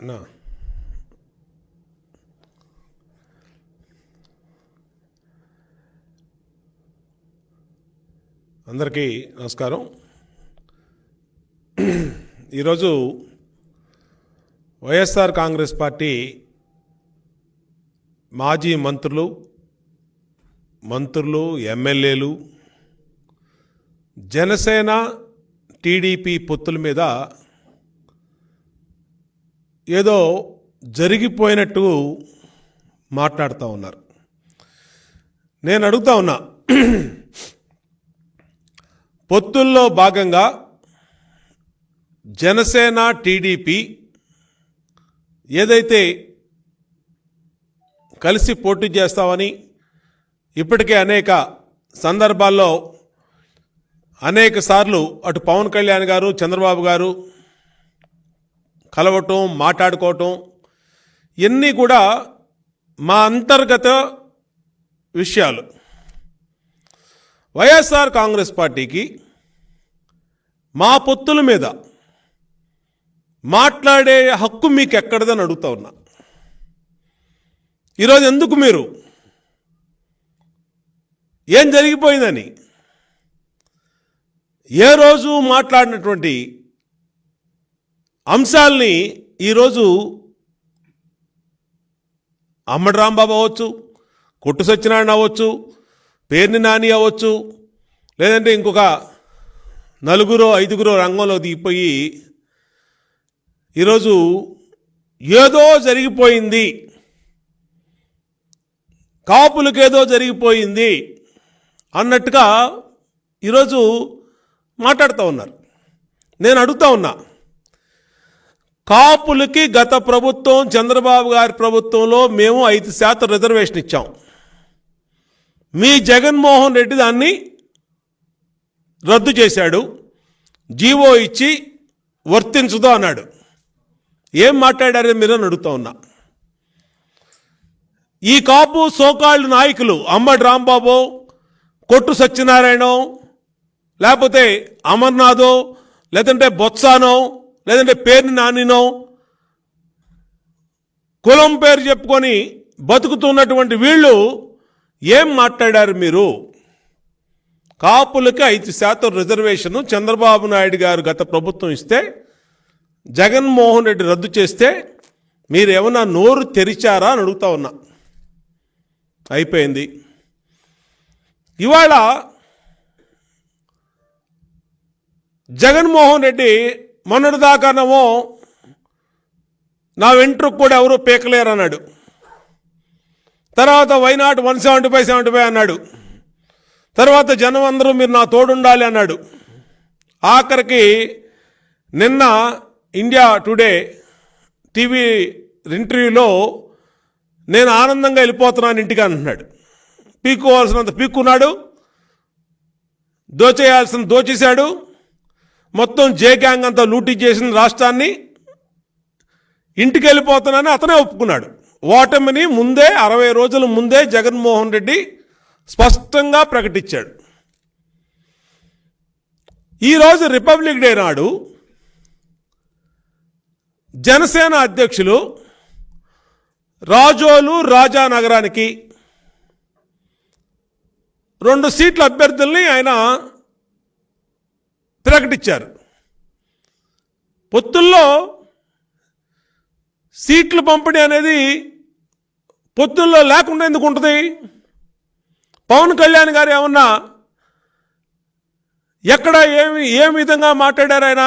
నా అందరికీ నమస్కారం. ఈరోజు వైఎస్ఆర్ కాంగ్రెస్ పార్టీ మాజీ మంత్రులు ఎమ్మెల్యేలు జనసేన టీడీపీ పొత్తుల మీద ఏదో జరిగిపోయినట్టు మాట్లాడుతూ ఉన్నారు. నేను అడుగుతా ఉన్నా, పొత్తుల్లో భాగంగా జనసేన టీడీపీ ఏదైతే కలిసి పోటీ చేస్తామని ఇప్పటికే అనేక సందర్భాల్లో అనేక సార్లు అటు పవన్ కళ్యాణ్ గారు చంద్రబాబు గారు కలవటం మాట్లాడుకోవటం ఇవన్నీ కూడా మా అంతర్గత విషయాలు. వైఎస్ఆర్ కాంగ్రెస్ పార్టీకి మా పొత్తుల మీద మాట్లాడే హక్కు మీకు ఎక్కడదని అడుగుతా ఉన్నా. ఈరోజు ఎందుకు మీరు ఏం జరిగిపోయిందని ఏ రోజు మాట్లాడినటువంటి అంశాలని ఈరోజు అమ్మడి రాంబాబు అవ్వచ్చు, కొట్టు సత్యనారాయణ అవ్వచ్చు, పేర్ని నాని అవ్వచ్చు, లేదంటే ఇంకొక 4-5 రంగంలో దిగిపోయి ఈరోజు ఏదో జరిగిపోయింది, కాపులకేదో జరిగిపోయింది అన్నట్టుగా ఈరోజు మాట్లాడుతూ ఉన్నారు. నేను అడుగుతా ఉన్నా, కాపులకి గత ప్రభుత్వం చంద్రబాబు గారి ప్రభుత్వంలో మేము 5% రిజర్వేషన్ ఇచ్చాం. మీ జగన్మోహన్ రెడ్డి దాన్ని రద్దు చేశాడు, జీవో ఇచ్చి వర్తించదు అన్నాడు. ఏం మాట్లాడారని మీరు అని అడుగుతా ఉన్నా. ఈ కాపు సోకాళ్ళు నాయకులు అమ్మడి రాంబాబు, కొట్టు సత్యనారాయణ, లేకపోతే అమర్నాథో, లేదంటే బొత్సానో, లేదంటే పేరుని నానినో కులం పేరు చెప్పుకొని బతుకుతున్నటువంటి వీళ్ళు ఏం మాట్లాడారు మీరు? కాపులకి 5% రిజర్వేషను చంద్రబాబు నాయుడు గారు గత ప్రభుత్వం ఇస్తే జగన్మోహన్ రెడ్డి రద్దు చేస్తే మీరు ఏమన్నా నోరు తెరిచారా అని అడుగుతా ఉన్నా. అయిపోయింది. ఇవాళ జగన్మోహన్ రెడ్డి మొన్నటిదాకానేమో నా వెంట్రుకు కూడా ఎవరూ పీకలేరు అన్నాడు. తర్వాత వైనాట్ 175 అన్నాడు. తర్వాత జనం అందరూ మీరు నా తోడుండాలి అన్నాడు. ఆఖరికి నిన్న ఇండియా టుడే టీవీ ఇంటర్వ్యూలో నేను ఆనందంగా వెళ్ళిపోతున్నాను ఇంటికి అంటున్నాడు. పీక్కోవాల్సినంత పీక్కున్నాడు, దోచేయాల్సిన దోచేశాడు, మొత్తం జే గ్యాంగ్ అంతా లూటీ చేసిన రాష్ట్రాన్ని, ఇంటికి వెళ్ళిపోతున్నానని అతనే ఒప్పుకున్నాడు. ఓటమిని ముందే 60 రోజుల ముందే జగన్మోహన్ రెడ్డి స్పష్టంగా ప్రకటించాడు. ఈరోజు రిపబ్లిక్ డే నాడు జనసేన అధ్యక్షులు రాజోలు రాజానగరానికి 2 సీట్ల అభ్యర్థుల్ని ఆయన ప్రకటించారు. పొత్తుల్లో సీట్లు పంపిణీ అనేది పొత్తుల్లో లేకుండా ఎందుకు ఉంటుంది? పవన్ కళ్యాణ్ గారు ఏమన్నా ఎక్కడ ఏ విధంగా మాట్లాడారు? ఆయన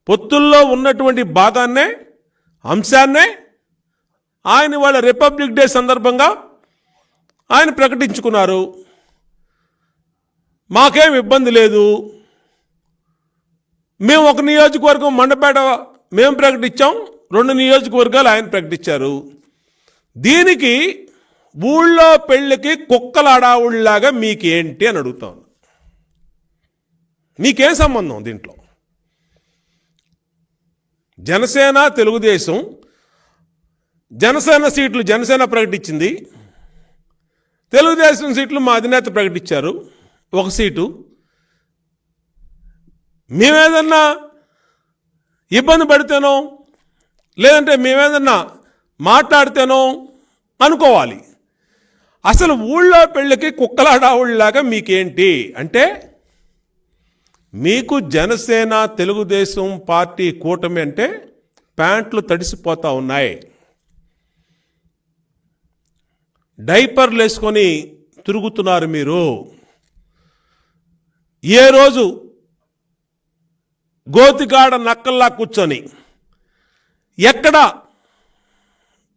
పొత్తుల్లో ఉన్నటువంటి భాగాన్నే అంశాన్నే ఆయన వాళ్ళ రిపబ్లిక్ డే సందర్భంగా ఆయన ప్రకటించుకున్నారు. మాకేం ఇబ్బంది లేదు, మేము ఒక నియోజకవర్గం మండపేట మేము ప్రకటించాం, 2 నియోజకవర్గాలు ఆయన ప్రకటించారు. దీనికి ఊళ్ళో పెళ్ళికి కుక్కల అడావుళ్ళలాగా మీకేంటి అని అడుగుతాం. మీకేం సంబంధం దీంట్లో? జనసేన తెలుగుదేశం జనసేన సీట్లు జనసేన ప్రకటించింది, తెలుగుదేశం సీట్లు మా అధినేత ప్రకటించారు, 1 సీటు. మేమేదన్నా ఇబ్బంది పడితేనో లేదంటే మేమేదన్నా మాట్లాడితేనో అనుకోవాలి. అసలు ఊళ్ళో పెళ్ళికి కుక్కలాడావుళ్ళలాగా మీకేంటి అంటే, మీకు జనసేన తెలుగుదేశం పార్టీ కూటమి అంటే ప్యాంట్లు తడిసిపోతూ ఉన్నాయి. డైపర్లు వేసుకొని తిరుగుతున్నారు మీరు. ఏ రోజు గోతికాడ నక్కల్లా కూర్చొని ఎక్కడ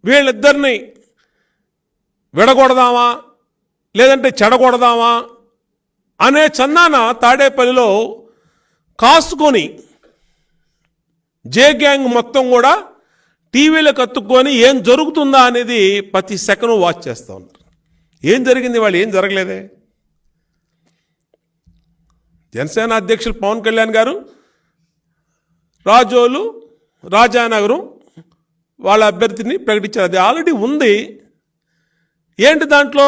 వీళ్ళిద్దరిని విడగొడదామా లేదంటే చెడగొడదామా అనే చన్నాన తాడేపల్లిలో కాసుకొని జే గ్యాంగ్ మొత్తం కూడా టీవీలకు అతుక్కొని ఏం జరుగుతుందా అనేది ప్రతి సెకండ్ వాచ్ చేస్తూ ఉన్నారు. ఏం జరిగింది? వాళ్ళు ఏం జరగలేదే. జనసేన అధ్యక్షులు పవన్ కళ్యాణ్ గారు రాజోలు రాజానగరం వాళ్ళ అభ్యర్థిని ప్రకటించారు. అది ఆల్రెడీ ఉంది. ఏంటి దాంట్లో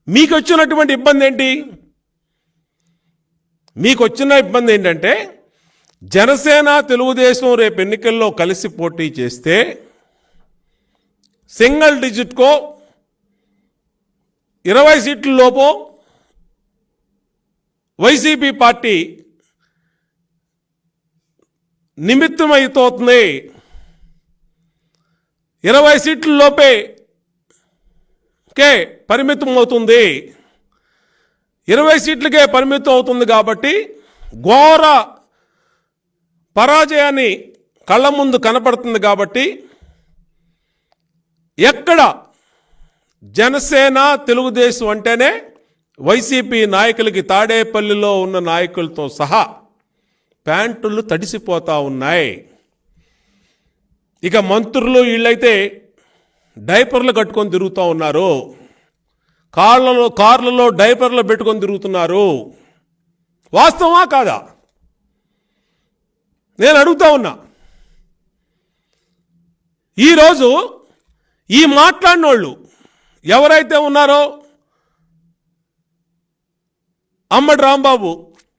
మీకు వచ్చినటువంటి ఇబ్బంది ఏంటి? మీకు వచ్చిన ఇబ్బంది ఏంటంటే, జనసేన తెలుగుదేశం రేపు ఎన్నికల్లో కలిసి పోటీ చేస్తే సింగిల్ డిజిట్కో 20 సీట్ల లోపో వైసీపీ పార్టీ నిమిత్తమైపోతుంది. 20 సీట్ల లోపే పరిమితం అవుతుంది. 20 సీట్లకే పరిమితం అవుతుంది కాబట్టి ఘోర పరాజయాన్ని కళ్ళ ముందు కనపడుతుంది. కాబట్టి ఎక్కడ జనసేన తెలుగుదేశం అంటేనే వైసీపీ నాయకులకి తాడేపల్లిలో ఉన్న నాయకులతో సహా ప్యాంటులు తడిసిపోతూ ఉన్నాయి. ఇక మంత్రులు వీళ్ళైతే డైపర్లు కట్టుకొని తిరుగుతూ ఉన్నారు. కార్లలో డైపర్లు పెట్టుకొని తిరుగుతున్నారు. వాస్తవమా కాదా? నేను అడుగుతా ఉన్నా. ఈరోజు ఈ మాట్లాడిన వాళ్ళు ఎవరైతే ఉన్నారో, అమ్మడి రాంబాబు,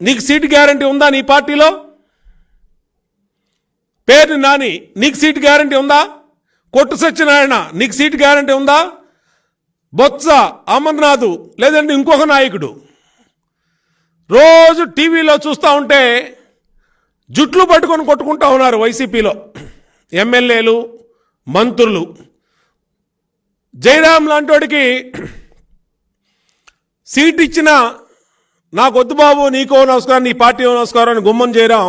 నీకు సీటు గ్యారంటీ ఉందా నీ పార్టీలో? పేరు నాని, నీకు సీటు గ్యారంటీ ఉందా? కొట్టు సత్యనారాయణ, నీకు సీటు గ్యారంటీ ఉందా? బొత్స, అమర్నాథ్, లేదంటే ఇంకొక నాయకుడు రోజు టీవీలో చూస్తూ ఉంటే జుట్లు పట్టుకొని కొట్టుకుంటా ఉన్నారు వైసీపీలో ఎమ్మెల్యేలు, మంత్రులు. జయరాం లాంటివాడికి సీట్ ఇచ్చినా నాకు వద్దు బాబు, నీకో నమస్కారం, నీ పార్టీ నమస్కారం అని గుమ్మం జయరాం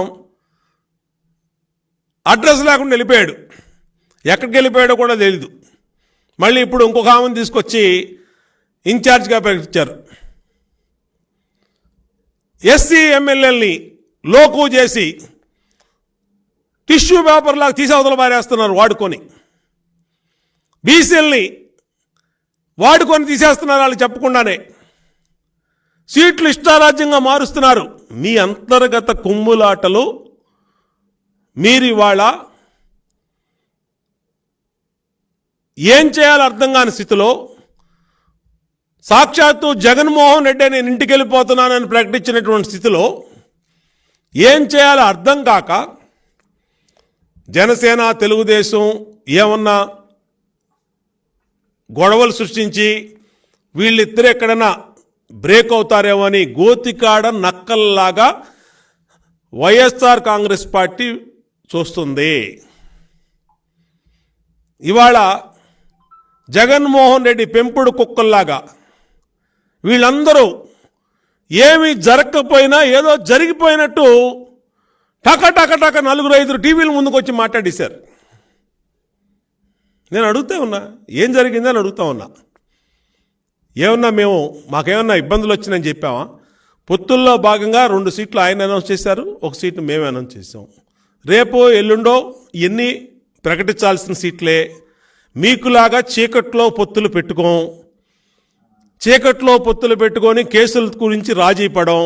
అడ్రస్ లేకుండా వెళ్ళిపోయాడు. ఎక్కడికి వెళ్ళిపోయాడో కూడా తెలీదు. మళ్ళీ ఇప్పుడు ఇంకొక ఆమెను తీసుకొచ్చి ఇన్ఛార్జ్గా ప్రకటించారు. ఎస్సీ ఎమ్మెల్యేలని లోకు చేసి టిష్యూ పేపర్ లాగా తీసి అవతల పారేస్తున్నారు వాడుకొని. బీసీలని వాడుకొని తీసేస్తున్నారు వాళ్ళు చెప్పకుండానే. సీట్లు ఇష్టారాజ్యంగా మారుస్తున్నారు. మీ అంతర్గత కుమ్ములాటలు మీరు ఇవాళ ఏం చేయాలో అర్థం కాని స్థితిలో, సాక్షాత్తు జగన్మోహన్ రెడ్డి నేను ఇంటికి వెళ్ళిపోతున్నానని ప్రకటించినటువంటి స్థితిలో ఏం చేయాలో అర్థం కాక జనసేన తెలుగుదేశం ఏమన్నా గొడవలు సృష్టించి వీళ్ళిద్దరు ఎక్కడన్నా బ్రేక్ అవుతారేమో అని గోతికాడ నక్కల్లాగా వైఎస్ఆర్ కాంగ్రెస్ పార్టీ చూస్తుంది. ఇవాళ జగన్మోహన్ రెడ్డి పెంపుడు కుక్కల్లాగా వీళ్ళందరూ ఏమీ జరగకపోయినా ఏదో జరిగిపోయినట్టు టక టక టక 4-5 టీవీల ముందుకు వచ్చి మాట్లాడేశారు. నేను అడుగుతా ఉన్నా, ఏం జరిగిందని అడుగుతా ఉన్నా. ఏమన్నా మాకేమన్నా ఇబ్బందులు వచ్చినాయని చెప్పామా? పొత్తుల్లో భాగంగా 2 సీట్లు ఆయన అనౌన్స్ చేశారు, 1 సీటు మేము అనౌన్స్ చేసాం. రేపో ఎల్లుండో ఇవన్నీ ప్రకటించాల్సిన సీట్లే. మీకులాగా చీకట్లో పొత్తులు పెట్టుకొని కేసుల గురించి రాజీ పడం,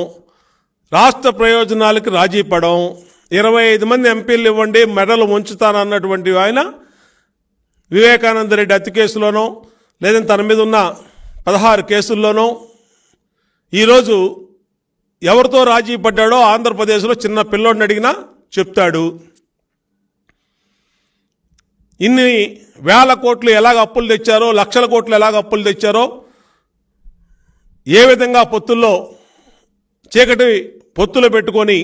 రాష్ట్ర ప్రయోజనాలకు రాజీ పడం, 25 మంది ఎంపీలు ఇవ్వండి మెడలు ఉంచుతానన్నటువంటి ఆయన వివేకానంద రెడ్డి హత్య కేసులోనో లేదంటే తన మీద ఉన్న 16 కేసుల్లోనో ఈరోజు ఎవరితో రాజీ పడ్డాడో ఆంధ్రప్రదేశ్లో చిన్న పిల్లోడిని అడిగినా చెప్తాడు. ఇన్ని వేల కోట్లు ఎలాగ అప్పులు తెచ్చారో, లక్షల కోట్లు ఎలాగ అప్పులు తెచ్చారో, ఏ విధంగా పొత్తుల్లో చీకటి పొత్తులు పెట్టుకొని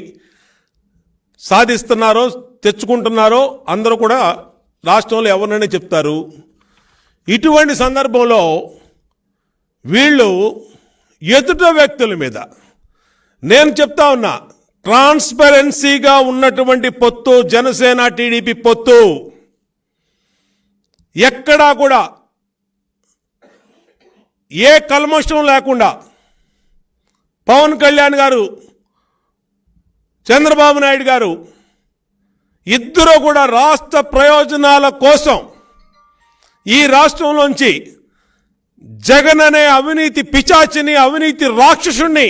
సాధిస్తున్నారో, తెచ్చుకుంటున్నారో అందరూ కూడా రాష్ట్రంలో ఎవరినైనా చెప్తారు. ఇటువంటి సందర్భంలో వీళ్ళు ఎదుట వ్యక్తుల మీద, నేను చెప్తా ఉన్నా, ట్రాన్స్పరెన్సీగా ఉన్నటువంటి పొత్తు జనసేన టీడీపీ పొత్తు. ఎక్కడా కూడా ఏ కల్మషం లేకుండా పవన్ కళ్యాణ్ గారు, చంద్రబాబు నాయుడు గారు ఇద్దరూ కూడా రాష్ట్ర ప్రయోజనాల కోసం ఈ రాష్ట్రంలోంచి జగన్ అనే అవినీతి పిచాచిని, అవినీతి రాక్షసుణ్ణి,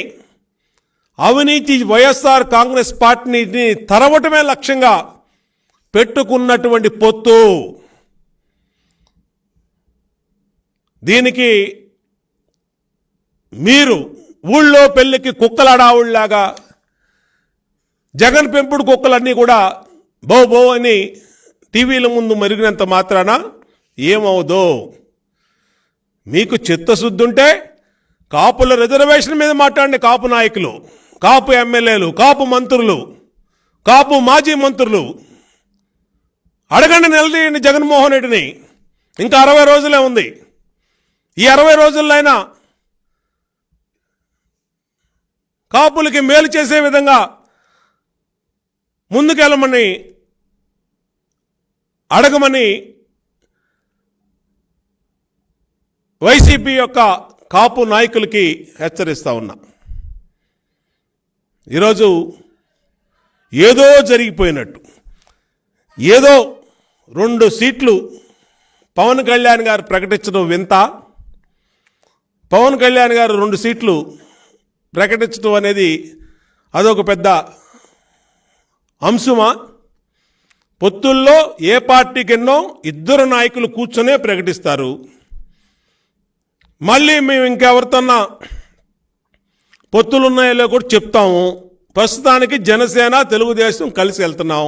అవినీతి వైఎస్ఆర్ కాంగ్రెస్ పార్టీని తరవటమే లక్ష్యంగా పెట్టుకున్నటువంటి పొత్తు. దీనికి మీరు ఊళ్ళో పెళ్లికి కుక్కలాడావుళ్లాగా జగన్ పెంపుడు కుక్కలన్నీ కూడా బో బో అని టీవీల ముందు మరిగినంత మాత్రాన ఏమవుదో. మీకు చిత్తశుద్ధి ఉంటే కాపుల రిజర్వేషన్ మీద మాట్లాడండి. కాపు నాయకులు, కాపు ఎమ్మెల్యేలు, కాపు మంత్రులు, కాపు మాజీ మంత్రులు అడగండి, నిలదీయండి జగన్మోహన్ రెడ్డిని. ఇంకా 60 రోజులే ఉంది. ఈ 60 రోజుల్లో అయినా కాపులకి మేలు చేసే విధంగా ముందుకెళ్ళమని అడగమని వైసీపీ యొక్క కాపు నాయకులకి హెచ్చరిస్తా ఉన్నా. ఈరోజు ఏదో జరిగిపోయినట్టు, ఏదో 2 సీట్లు పవన్ కళ్యాణ్ గారు ప్రకటించడం వింత. పవన్ కళ్యాణ్ గారు 2 సీట్లు ప్రకటించడం అనేది అదొక పెద్ద అంశమా? పొత్తుల్లో ఏ పార్టీకి ఎన్నో 2 నాయకులు కూర్చొనే ప్రకటిస్తారు. మళ్ళీ మేము ఇంకెవరితోన్నా పొత్తులున్నాయో కూడా చెప్తాము. ప్రస్తుతానికి జనసేన, తెలుగుదేశం కలిసి వెళ్తున్నాం.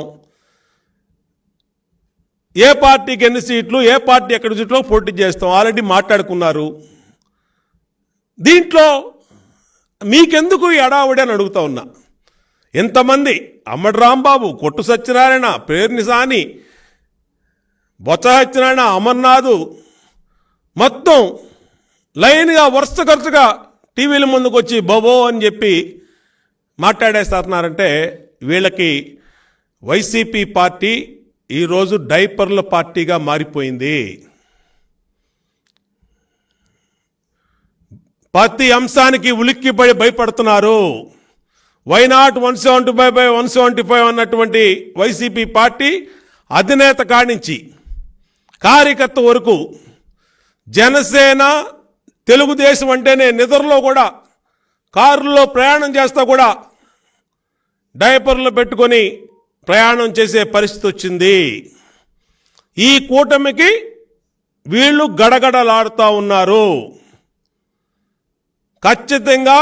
ఏ పార్టీకి ఎన్ని సీట్లు, ఏ పార్టీ ఎక్కడి సీట్లో పోటీ చేస్తాం ఆల్రెడీ మాట్లాడుకున్నారు. దీంట్లో మీకెందుకు ఈ అడావుడి అని అడుగుతా ఉన్నా. ఎంతమంది అమ్మడి రాంబాబు, కొట్టు సత్యనారాయణ, పేర్ని సాని, బొత్స సత్యనారాయణ, అమర్నాథ్ మొత్తం లైన్గా వరుసగా టీవీల ముందుకు వచ్చి బొబో అని చెప్పి మాట్లాడేస్తున్నారంటే వీళ్ళకి వైసీపీ పార్టీ ఈరోజు డైపర్ల పార్టీగా మారిపోయింది. ప్రతి అంశానికి ఉలిక్కిపడి భయపడుతున్నారు. వైనాట్ 175/175 అన్నటువంటి వైసీపీ పార్టీ అధినేత కానించి కార్యకర్త వరకు జనసేన, తెలుగుదేశం అంటేనే నిద్రలో కూడా, కారులో ప్రయాణం చేస్తా కూడా డైపర్లు పెట్టుకొని ప్రయాణం చేసే పరిస్థితి వచ్చింది. ఈ కూటమికి వీళ్ళు గడగడలాడుతూ ఉన్నారు. ఖచ్చితంగా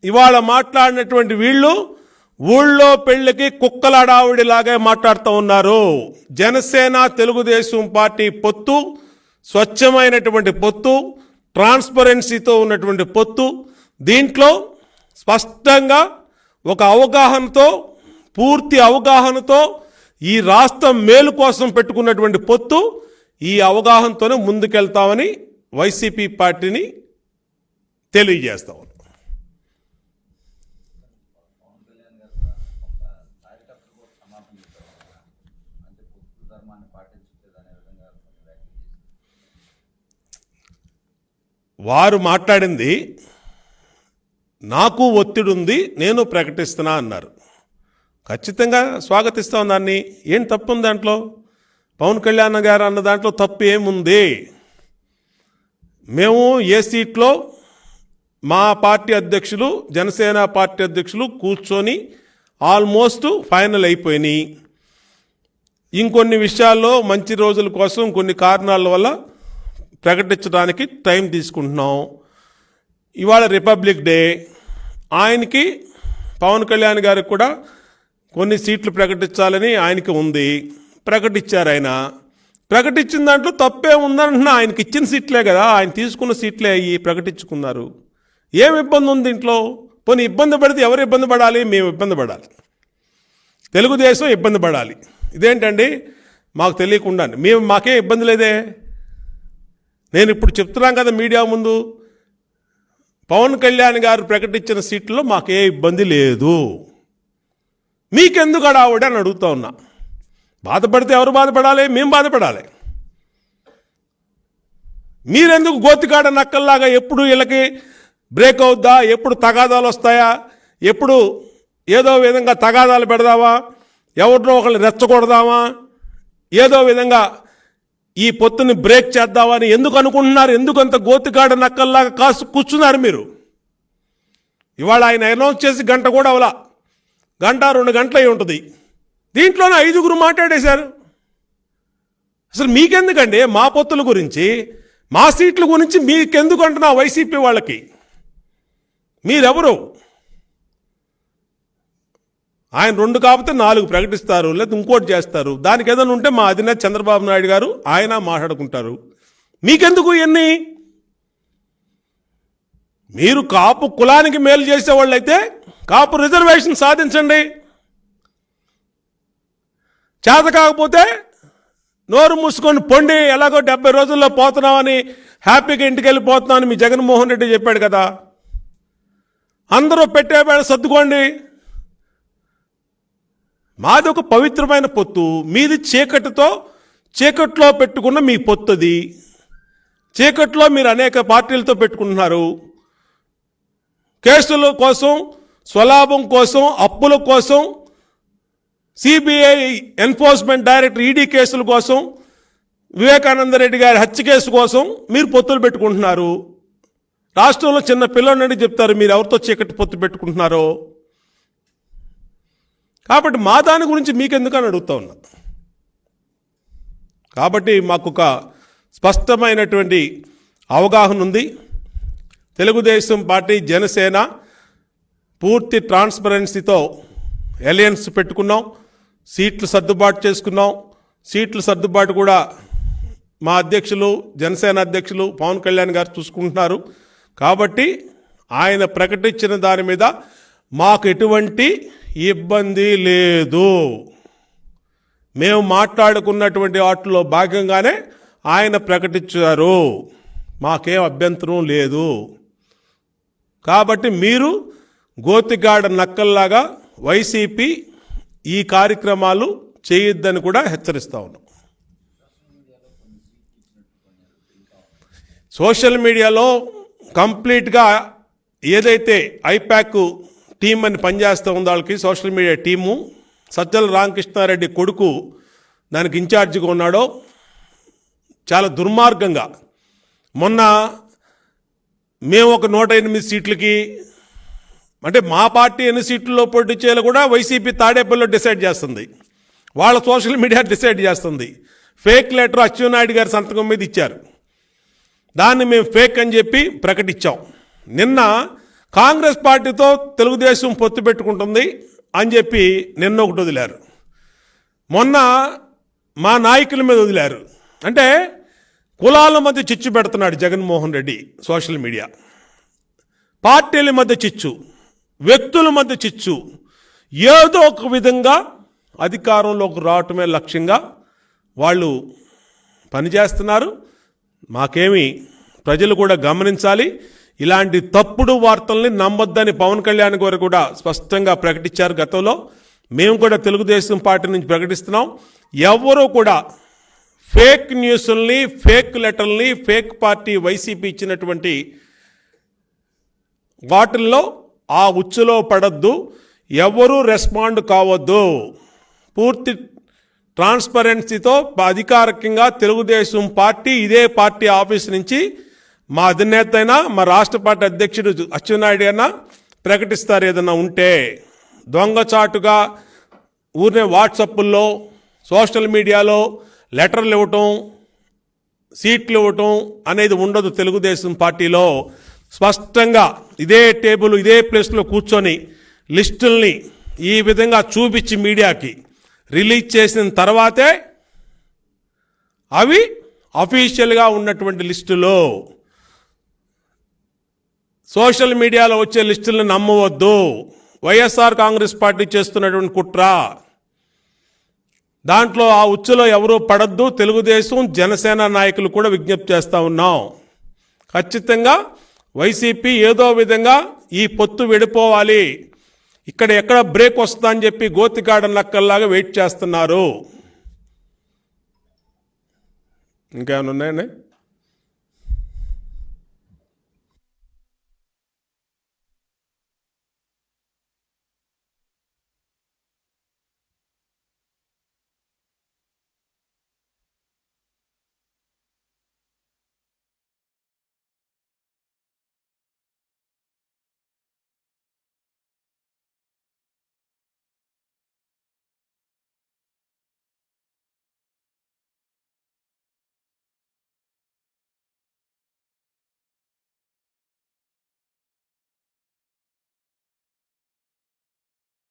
ఇవాళ మాట్లాడినటువంటి వీళ్ళు ఊళ్ళో పెళ్లికి కుక్కలాడావిడిలాగే మాట్లాడుతూ ఉన్నారు. జనసేన, తెలుగుదేశం పార్టీ పొత్తు స్వచ్ఛమైనటువంటి పొత్తు, ట్రాన్స్పరెన్సీతో ఉన్నటువంటి పొత్తు. దీంట్లో స్పష్టంగా ఒక అవగాహనతో, పూర్తి అవగాహనతో ఈ రాష్ట్రం మేలు కోసం పెట్టుకున్నటువంటి పొత్తు. ఈ అవగాహనతోనే ముందుకెళ్తామని వైసీపీ పార్టీని తెలియజేస్తాం. వారు మాట్లాడింది నాకు ఒత్తిడి ఉంది, నేను ప్రకటిస్తున్నా అన్నారు. ఖచ్చితంగా స్వాగతిస్తాం దాన్ని. ఏం తప్పు ఉంది దాంట్లో? పవన్ కళ్యాణ్ గారు అన్న దాంట్లో తప్పు ఏముంది? మేము ఏ సీట్లో మా పార్టీ అధ్యక్షులు, జనసేన పార్టీ అధ్యక్షులు కూర్చొని ఆల్మోస్ట్ ఫైనల్ అయిపోయినాయి. ఇంకొన్ని విషయాల్లో మంచి రోజుల కోసం కొన్ని కారణాల వల్ల ప్రకటించడానికి టైం తీసుకుంటున్నాం. ఇవాళ రిపబ్లిక్ డే, ఆయనకి పవన్ కళ్యాణ్ గారికి కూడా కొన్ని సీట్లు ప్రకటించాలని ఆయనకి ఉంది. ప్రకటించారు ఆయన. ప్రకటించిన దాంట్లో తప్పే ఉందంటున్నా. ఆయనకి ఇచ్చిన సీట్లే కదా, ఆయన తీసుకున్న సీట్లే అయ్యి ప్రకటించుకున్నారు. ఏం ఇబ్బంది ఉంది దీంట్లో? పోనీ ఇబ్బంది పడితే ఎవరు ఇబ్బంది పడాలి? మేము ఇబ్బంది పడాలి, తెలుగుదేశం ఇబ్బంది పడాలి. ఇదేంటండి మాకు తెలియకుండా? మాకే ఇబ్బంది లేదే. నేను ఇప్పుడు చెప్తున్నాను కదా మీడియా ముందు, పవన్ కళ్యాణ్ గారు ప్రకటించిన సీట్లలో మాకే ఇబ్బంది లేదు. మీకెందుకు అడావుడి అని అడుగుతా ఉన్నా. బాధపడితే ఎవరు బాధపడాలి? మేము బాధపడాలి. మీరెందుకు గోతికాడ నక్కల్లాగా ఎప్పుడు వీళ్ళకి బ్రేక్ అవుద్దా, ఎప్పుడు తగాదాలు వస్తాయా, ఎప్పుడు ఏదో విధంగా తగాదాలు పెడదామా, ఎవరినో ఒకరిని రెచ్చగొడదామా, ఏదో విధంగా ఈ పొత్తుని బ్రేక్ చేద్దామని ఎందుకు అనుకుంటున్నారు? ఎందుకు అంత గోతికాడ నక్కల్లాగా కాసు కూర్చున్నారు మీరు? ఇవాళ ఆయన అనౌన్స్ చేసి గంట కూడా అవలా, గంట 2 గంటలు అయి ఉంటుంది. దీంట్లోనే 5గురు మాట్లాడేశారు. అసలు మీకెందుకండి మా పొత్తుల గురించి, మా సీట్ల గురించి మీకెందుకు అంటున్నా? వైసీపీ వాళ్ళకి మీరెవరు? ఆయన 2 కాకపోతే 4 ప్రకటిస్తారు, లేదా ఇంకోటి చేస్తారు. దానికి ఏదైనా ఉంటే మా అధినేత చంద్రబాబు నాయుడు గారు ఆయన మాట్లాడుకుంటారు. మీకెందుకు ఇవన్నీ? మీరు కాపు కులానికి మేలు చేసేవాళ్ళు అయితే కాపు రిజర్వేషన్ సాధించండి. చేత కాకపోతే నోరు మూసుకొని పొండి, ఎలాగో 70 రోజుల్లో పోతున్నామని హ్యాపీగా ఇంటికి వెళ్ళిపోతున్నామని మీ జగన్మోహన్ రెడ్డి చెప్పాడు కదా. అందరూ పెట్టే వేళ సర్దుకోండి. మాది ఒక పవిత్రమైన పొత్తు, మీది చీకట్లో పెట్టుకున్న మీ పొత్తుది. చీకట్లో మీరు అనేక పార్టీలతో పెట్టుకుంటున్నారు. కేసుల కోసం, స్వలాభం కోసం, అప్పుల కోసం, సిబిఐ ఎన్ఫోర్స్మెంట్ డైరెక్టర్ ఈడీ కేసుల కోసం, వివేకానంద రెడ్డి గారి హత్య కేసు కోసం మీరు పొత్తులు పెట్టుకుంటున్నారు. రాష్ట్రంలో చిన్న పిల్లలని చెప్తారు మీరు ఎవరితో చీకటి పొత్తు పెట్టుకుంటున్నారో. కాబట్టి మా దాని గురించి మీకెందుకని అడుగుతా ఉన్నా. కాబట్టి మాకు ఒక స్పష్టమైనటువంటి అవగాహన ఉంది. తెలుగుదేశం పార్టీ, జనసేన పూర్తి ట్రాన్స్పరెన్సీతో అలయన్స్ పెట్టుకున్నాం. సీట్లు సర్దుబాటు చేసుకున్నాం. సీట్ల సర్దుబాటు కూడా మా అధ్యక్షులు, జనసేన అధ్యక్షులు పవన్ కళ్యాణ్ గారు చూసుకుంటున్నారు. కాబట్టి ఆయన ప్రకటించిన దాని మీద మాకు ఎటువంటి ఇబ్బంది లేదు. మేము మాట్లాడుకున్నటువంటి వాటిలో భాగంగానే ఆయన ప్రకటించారు. మాకేం అభ్యంతరం లేదు. కాబట్టి మీరు గోతిగాడ నక్కల్లాగా వైసీపీ ఈ కార్యక్రమాలు చేయొద్దని కూడా హెచ్చరిస్తా ఉన్నాం. సోషల్ మీడియాలో కంప్లీట్గా ఏదైతే ఐపాక్ టీం అని పనిచేస్తూ ఉందో వాళ్ళకి social media team, Sajjala Ramakrishna Reddy కొడుకు దానికి ఇన్ఛార్జిగా ఉన్నాడో చాలా దుర్మార్గంగా, మొన్న మేము ఒక 108 సీట్లకి, అంటే మా పార్టీ ఎన్ని సీట్లలో పోటీ చేయాలో కూడా వైసీపీ తాడేపల్లిలో డిసైడ్ చేస్తుంది, వాళ్ళ సోషల్ మీడియా డిసైడ్ చేస్తుంది. ఫేక్ లెటర్ అచ్చెన్నాయుడు గారి సంతకం మీద ఇచ్చారు. దాన్ని మేము ఫేక్ అని చెప్పి ప్రకటించాం. నిన్న కాంగ్రెస్ పార్టీతో తెలుగుదేశం పొత్తు పెట్టుకుంటుంది అని చెప్పి నిన్న ఒకటి వదిలారు. మొన్న మా నాయకుల మీద వదిలారు. అంటే కులాల మధ్య చిచ్చు పెడుతున్నాడు జగన్మోహన్ రెడ్డి. సోషల్ మీడియా పార్టీల మధ్య చిచ్చు, వ్యక్తుల మధ్య చిచ్చు, ఏదో ఒక విధంగా అధికారంలోకి రావటమే లక్ష్యంగా వాళ్ళు పనిచేస్తున్నారు. మాకేమి ప్రజలు కూడా గమనించాలి. ఇలాంటి తప్పుడు వార్తల్ని నమ్మొద్దని పవన్ కళ్యాణ్ గారు కూడా స్పష్టంగా ప్రకటించారు గతంలో. మేము కూడా తెలుగుదేశం పార్టీ నుంచి ప్రకటిస్తున్నాం. ఎవరూ కూడా ఫేక్ న్యూస్ల్ని, ఫేక్ లెటర్ని, ఫేక్ పార్టీ వైసీపీ ఇచ్చినటువంటి వాటిల్లో ఆ ఉచ్చులో పడద్దు. ఎవరూ రెస్పాండ్ కావద్దు. పూర్తి ట్రాన్స్పరెన్సీతో అధికారికంగా తెలుగుదేశం పార్టీ ఇదే పార్టీ ఆఫీస్ నుంచి మా అధినేత అయినా, మా రాష్ట్ర పార్టీ అధ్యక్షుడు అచ్చెన్నాయుడు అయినా ప్రకటిస్తారు. ఏదైనా ఉంటే దొంగచాటుగా ఊరినే వాట్సాప్ల్లో, సోషల్ మీడియాలో లెటర్లు ఇవ్వటం, సీట్లు ఇవ్వటం అనేది ఉండదు. తెలుగుదేశం పార్టీలో స్పష్టంగా ఇదే టేబుల్, ఇదే ప్లేస్లో కూర్చొని లిస్టుల్ని ఈ విధంగా చూపించి మీడియాకి రిలీజ్ చేసిన తర్వాతే అవి అఫీషియల్గా ఉన్నటువంటి లిస్టులో. సోషల్ మీడియాలో వచ్చే లిస్టులను నమ్మవద్దు. వైఎస్ఆర్ కాంగ్రెస్ పార్టీ చేస్తున్నటువంటి కుట్ర. దాంట్లో ఆ ఉచ్చులో ఎవరూ పడద్దు. తెలుగుదేశం జనసేన నాయకులు కూడా విజ్ఞప్తి చేస్తూ ఉన్నాం. ఖచ్చితంగా వైసీపీ ఏదో విధంగా ఈ పొత్తు విడిపోవాలి, ఇక్కడ ఎక్కడ బ్రేక్ వస్తుందని చెప్పి గోతికాడ నక్కల్లాగా వెయిట్ చేస్తున్నారు. ఇంకేమైనా ఉన్నాయండి?